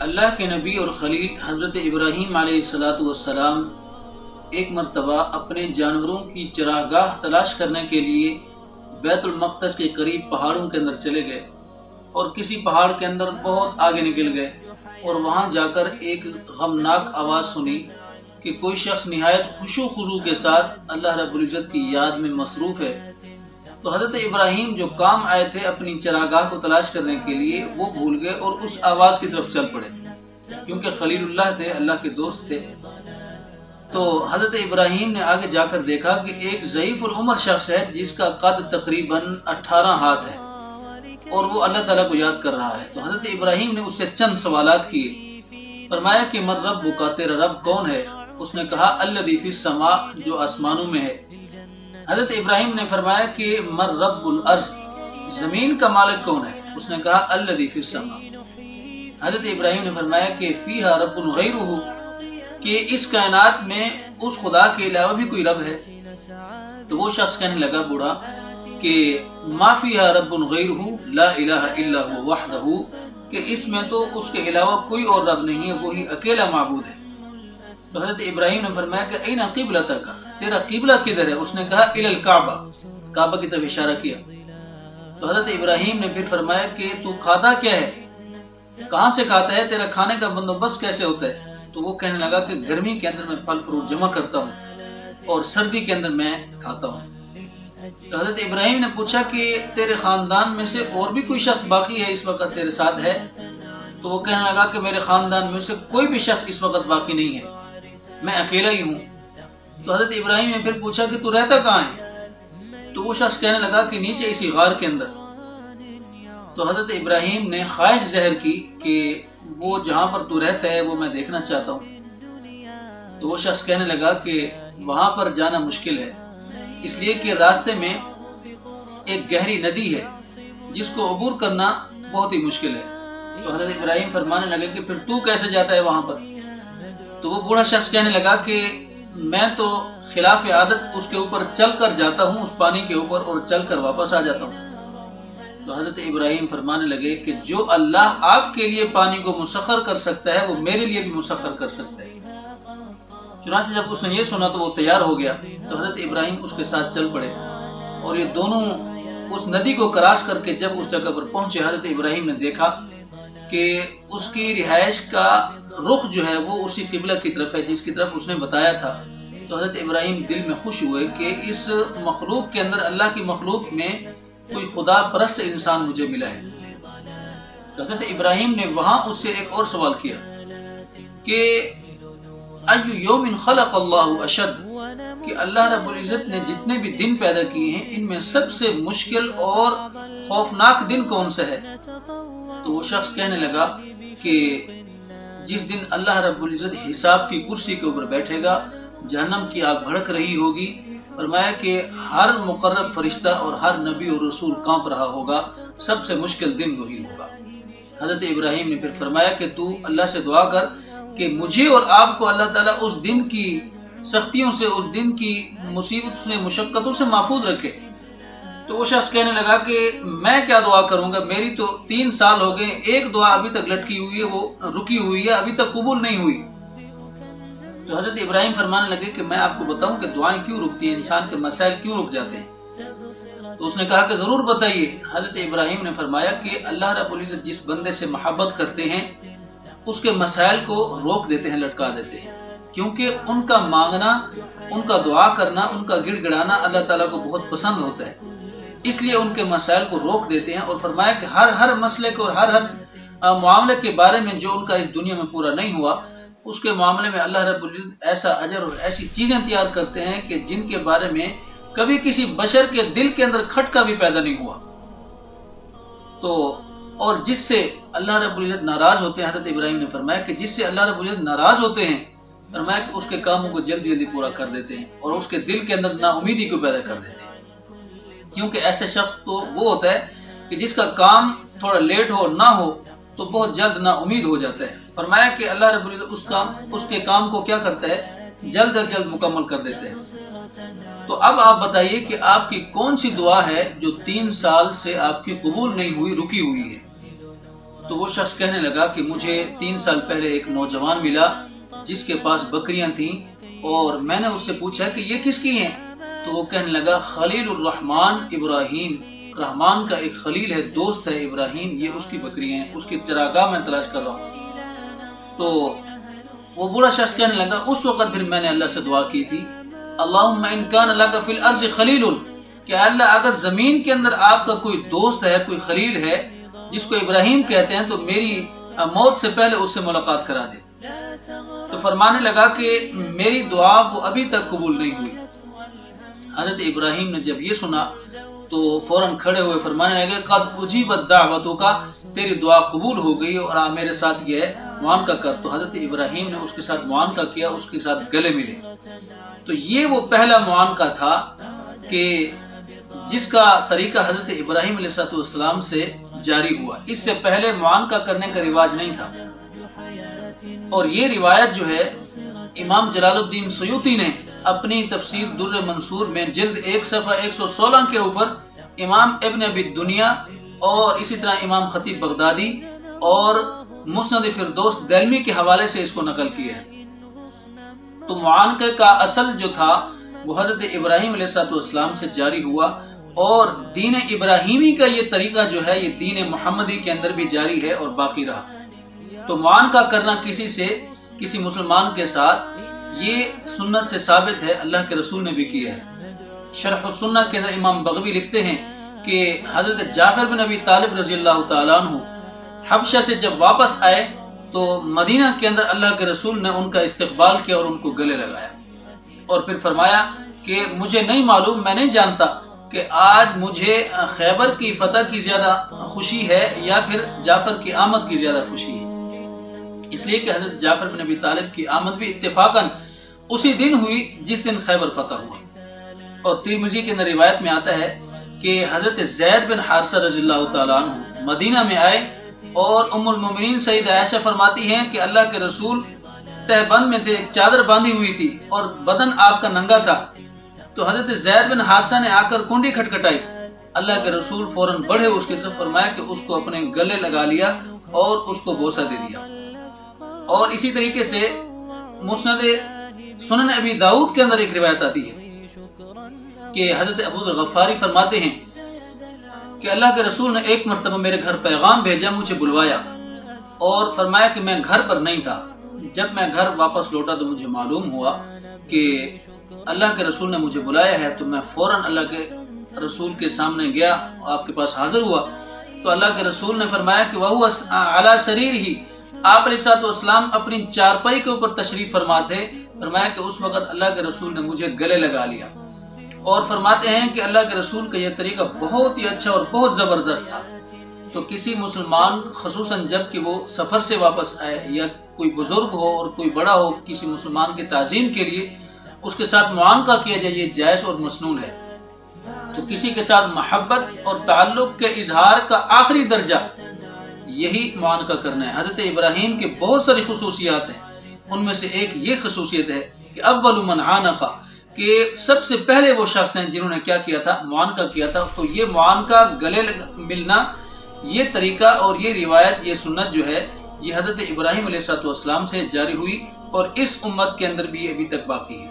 اللہ کے نبی اور خلیل حضرت ابراہیم علیہ السلام ایک مرتبہ اپنے جانوروں کی چراگاہ تلاش کرنے کے لیے بیت المقدس کے قریب پہاڑوں کے اندر چلے گئے اور کسی پہاڑ کے اندر بہت آگے نکل گئے اور وہاں جا کر ایک غمناک آواز سنی کہ کوئی شخص نہایت خشوع خضوع کے ساتھ اللہ رب العزت کی یاد میں مصروف ہے۔ تو حضرت ابراہیم جو کام آئے تھے اپنی چراگاہ کو تلاش کرنے کے لیے وہ بھول گئے اور اس آواز کی طرف چل پڑے، کیونکہ خلیل اللہ تھے، اللہ کے دوست تھے۔ تو حضرت ابراہیم نے آگے جا کر دیکھا کہ ایک ضعیف العمر شخص ہے جس کا قد تقریباً 18 ہاتھ ہے اور وہ اللہ تعالیٰ کو یاد کر رہا ہے۔ تو حضرت ابراہیم نے اس سے چند سوالات کیے، فرمایا کہ من ربک، تیرا رب کون ہے؟ اس نے کہا الذی فی السماء، جو آسمانوں میں ہے۔ حضرت ابراہیم نے فرمایا کہ من رب الارض، زمین کا مالک کون ہے؟ اس نے کہا الذی فی السماء۔ حضرت ابراہیم نے فرمایا کہ فیہا رب غیرہ، کہ اس کائنات میں اس خدا کے علاوہ بھی کوئی رب ہے؟ تو وہ شخص کہنے لگا بوڑھا کہ ما فیہا رب غیرہ لا الہ الا هو وحدہ، کہ اس میں تو اس کے علاوہ کوئی اور رب نہیں ہے، وہی اکیلا معبود ہے۔ تو حضرت ابراہیم نے فرمایا کہ این قبلتک، تیرا قبلہ کدھر ہے؟ اس نے کہا الی الکعبہ، کعبہ کی طرف اشارہ کیا۔ تو حضرت ابراہیم نے پھر فرمایا کہ تو کھاتا کیا ہے؟ کہاں سے کھاتا ہے؟ تیرا کھانے کا بندوبست کیسے ہوتا ہے؟ تو وہ کہنے لگا کہ گرمی کے اندر میں پھل فروٹ جمع کرتا ہوں اور سردی کے اندر میں کھاتا ہوں۔ تو حضرت ابراہیم نے پوچھا کہ تیرے خاندان میں سے اور بھی کوئی شخص باقی ہے، اس وقت تیرے ساتھ ہے؟ تو وہ کہنے لگا کہ میرے خاندان میں سے کوئی بھی شخص اس وقت باقی نہیں ہے، میں اکیلا ہی ہوں۔ تو حضرت ابراہیم نے پھر پوچھا کہ تو رہتا کہاں ہے؟ تو وہ شخص کہنے لگا کہ نیچے اسی غار کے اندر۔ تو حضرت ابراہیم نے خواہش ظاہر کی کہ وہ جہاں پر تو رہتا ہے وہ میں دیکھنا چاہتا ہوں۔ تو وہ شخص کہنے لگا کہ وہاں پر جانا مشکل ہے، اس لیے کہ راستے میں ایک گہری ندی ہے جس کو عبور کرنا بہت ہی مشکل ہے۔ تو حضرت ابراہیم فرمانے لگے کہ پھر تو کیسے جاتا ہے وہاں پر؟ تو وہ بوڑھا شخص کہنے لگا کہ میں تو خلاف عادت اس کے اوپر چل کر جاتا ہوں، اس پانی کے اوپر، اور چل کر واپس آ جاتا ہوں۔ تو حضرت ابراہیم فرمانے لگے کہ جو اللہ آپ کے لیے پانی کو مسخر کر سکتا ہے وہ میرے لیے بھی مسخر کر سکتا ہے۔ چنانچہ جب اس نے یہ سنا تو وہ تیار ہو گیا، تو حضرت ابراہیم اس کے ساتھ چل پڑے اور یہ دونوں اس ندی کو کراس کر کے جب اس جگہ پر پہنچے، حضرت ابراہیم نے دیکھا کہ اس کی رہائش کا رخ جو ہے وہ اسی قبلہ کی طرف ہے جس کی طرف اس نے بتایا تھا۔ تو حضرت ابراہیم دل میں خوش ہوئے کہ اس مخلوق کے اندر، اللہ کی مخلوق میں کوئی خدا پرست انسان مجھے ملا ہے۔ تو حضرت ابراہیم نے وہاں اس سے ایک اور سوال کیا کہ ای یوم خلق اللہ اشد، کہ اللہ رب العزت نے جتنے بھی دن پیدا کیے ہیں ان میں سب سے مشکل اور خوفناک دن کون سا ہے؟ تو وہ شخص کہنے لگا کہ جس دن اللہ رب العزت حساب کی کرسی کے اوپر بیٹھے گا، جہنم کی آگ بھڑک رہی ہوگی، فرمایا کہ ہر مقرب فرشتہ اور ہر نبی اور رسول کانپ رہا ہوگا، سب سے مشکل دن وہی ہوگا۔ حضرت ابراہیم نے پھر فرمایا کہ تو اللہ سے دعا کر کہ مجھے اور آپ کو اللہ تعالیٰ اس دن کی سختیوں سے، اس دن کی مصیبت سے، مشقتوں سے محفوظ رکھے۔ تو وہ شخص کہنے لگا کہ میں کیا دعا کروں گا، میری تو 3 سال ہو گئے، ایک دعا ابھی تک لٹکی ہوئی ہے، وہ رکی ہوئی ہے، ابھی تک قبول نہیں ہوئی۔ تو حضرت ابراہیم فرمانے لگے کہ میں آپ کو بتاؤں کہ دعائیں کیوں رکتی ہیں، انسان کے مسائل کیوں رک جاتے ہیں؟ تو اس نے کہا کہ ضرور بتائیے۔ حضرت ابراہیم نے فرمایا کہ اللہ رب العزت جس بندے سے محبت کرتے ہیں اس کے مسائل کو روک دیتے ہیں، لٹکا دیتے ہیں، کیونکہ ان کا مانگنا، ان کا دعا کرنا، ان کا گڑ گڑانا اللہ تعالیٰ کو بہت پسند ہوتا ہے، اس لیے ان کے مسائل کو روک دیتے ہیں۔ اور فرمایا کہ ہر مسئلے کو، ہر معاملے کے بارے میں جو ان کا اس دنیا میں پورا نہیں ہوا، اس کے معاملے میں اللہ رب العزت ایسا اجر اور ایسی چیزیں تیار کرتے ہیں کہ جن کے بارے میں کبھی کسی بشر کے دل کے اندر کھٹکا بھی پیدا نہیں ہوا۔ تو اور جس سے اللہ رب العزت ناراض ہوتے ہیں، حضرت ابراہیم نے فرمایا کہ جس سے اللہ رب العزت ناراض ہوتے ہیں، فرمایا کہ اس کے کاموں کو جلدی جلدی پورا کر دیتے ہیں اور اس کے دل کے اندر نا امیدی کو پیدا کر دیتے ہیں، کیونکہ ایسے شخص تو وہ ہوتا ہے کہ جس کا کام تھوڑا لیٹ ہو نہ ہو تو بہت جلد نا امید ہو جاتا ہے۔ فرمایا کہ اللہ رب العزت اس کے کام کو کیا کرتا ہے، جلد از جلد مکمل کر دیتے ہیں۔ تو اب آپ بتائیے کہ آپ کی کون سی دعا ہے جو 3 سال سے آپ کی قبول نہیں ہوئی، رکی ہوئی ہے؟ تو وہ شخص کہنے لگا کہ مجھے 3 سال پہلے ایک نوجوان ملا جس کے پاس بکریاں تھیں، اور میں نے اس سے پوچھا کہ یہ کس کی ہیں؟ تو وہ کہنے لگا خلیل الرحمن ابراہیم، رحمان کا ایک خلیل ہے، دوست ہے ابراہیم، یہ اس کی بکریاں ہیں، اس کی چراگاہ میں تلاش کر رہا ہوں۔ تو وہ بوڑھا شخص کہنے لگا اس وقت پھر میں نے اللہ سے دعا کی تھی، اللہم ان کان لک فی الارض خلیل، کہ اللہ اگر زمین کے اندر آپ کا کوئی دوست ہے، کوئی خلیل ہے جس کو ابراہیم کہتے ہیں، تو میری موت سے پہلے اس سے ملاقات کرا دے۔ تو فرمانے لگا کہ میری دعا وہ ابھی تک قبول نہیں ہوئی۔ حضرت ابراہیم نے جب یہ سنا تو فوراً کھڑے ہوئے فرمانے لگے قد اجیبت دعوتک، تیری دعا قبول ہو گئی اور آپ میرے ساتھ یہ معانقہ کر۔ تو حضرت ابراہیم نے اس کے ساتھ معانقہ کیا، اس کے ساتھ گلے ملے۔ تو یہ وہ پہلا معانقہ تھا کہ جس کا طریقہ حضرت ابراہیم علیہ السلام سے جاری ہوا، اس سے پہلے معانقہ کرنے کا رواج نہیں تھا۔ اور یہ روایت جو ہے امام جلال الدین سیوطی نے اپنی تفسیر در منصور میں جلد 1 صفحہ 116 کے اوپر امام ابن ابی الدنیا اور اسی طرح امام خطیب بغدادی اور مسند فردوس دلمی کے حوالے سے اس کو نقل کیا ہے۔ تو معانقے کا اصل جو تھا وہ حضرت ابراہیم علیہ السلام سے جاری ہوا، اور دین ابراہیمی کا یہ طریقہ جو ہے یہ دین محمدی کے اندر بھی جاری ہے اور باقی رہا۔ تو معانقہ کرنا کسی مسلمان کے ساتھ یہ سنت سے ثابت ہے، اللہ کے رسول نے بھی کیا ہے۔ شرح السنہ کے اندر امام بغوی لکھتے ہیں کہ حضرت جعفر بن ابی طالب رضی اللہ تعالیٰ عنہ حبشہ سے جب واپس آئے تو مدینہ کے اندر اللہ کے رسول نے ان کا استقبال کیا اور ان کو گلے لگایا، اور پھر فرمایا کہ مجھے نہیں معلوم، میں نہیں جانتا کہ آج مجھے خیبر کی فتح کی زیادہ خوشی ہے یا پھر جعفر کی آمد کی زیادہ خوشی ہے، اس لیے کہ حضرت جعفر بن ابی طالب کی آمد بھی اتفاقاً اسی دن ہوئی جس دن خیبر فتح ہوا۔ اور ترمذی کے اندر روایت میں آتا ہے کہ حضرت زید بن حارثہ رضی اللہ تعالیٰ عنہ مدینہ میں آئے، اور ام المومنین سیدہ عائشہ فرماتی ہیں کہ اللہ کے رسول تہ بند میں تھے، ایک چادر باندھی ہوئی تھی اور بدن آپ کا ننگا تھا۔ تو حضرت زید بن حارثہ نے آ کر کنڈی کھٹکھٹائی، اللہ کے رسول فوراً بڑھے اس کی طرف، فرمایا کہ اس کو اپنے گلے لگا لیا اور اس کو بوسہ دے دیا۔ اور اسی طریقے سے مسند سنن ابی داؤد کے اندر ایک روایت آتی ہے کہ حضرت ابو ذر غفاری فرماتے ہیں کہ اللہ کے رسول نے ایک مرتبہ میرے گھر پیغام بھیجا، مجھے بلوایا اور فرمایا کہ میں گھر پر نہیں تھا۔ جب میں گھر واپس لوٹا تو مجھے معلوم ہوا کہ اللہ کے رسول نے مجھے بلایا ہے، تو میں فوراً اللہ کے رسول کے سامنے گیا، آپ کے پاس حاضر ہوا۔ تو اللہ کے رسول نے فرمایا کہ وَهُوَ عَلَى سَرِيرِهِ، آپ علیہ السلام اپنی چارپائی کے اوپر تشریف فرما تھے۔ فرمایا کہ اس وقت اللہ کے رسول نے مجھے گلے لگا لیا، اور فرماتے ہیں کہ اللہ کے رسول کا یہ طریقہ بہت ہی اچھا اور بہت زبردست تھا۔ تو کسی مسلمان خصوصاً جب کہ وہ سفر سے واپس آئے یا کوئی بزرگ ہو اور کوئی بڑا ہو، کسی مسلمان کی تعظیم کے لیے اس کے ساتھ معانقہ کیا جائے، یہ جائز اور مسنون ہے۔ تو کسی کے ساتھ محبت اور تعلق کے اظہار کا آخری درجہ یہی معانقہ کرنا ہے۔ حضرت ابراہیم کے بہت ساری خصوصیات ہیں، ان میں سے ایک یہ خصوصیت ہے کہ اول من عانقہ، کہ سب سے پہلے وہ شخص ہیں جنہوں نے کیا کیا تھا، معانقہ کیا تھا۔ تو یہ معانقہ، گلے ملنا، یہ طریقہ اور یہ روایت، یہ سنت جو ہے یہ حضرت ابراہیم علیہ السلام سے جاری ہوئی، اور اس امت کے اندر بھی ابھی تک باقی ہے۔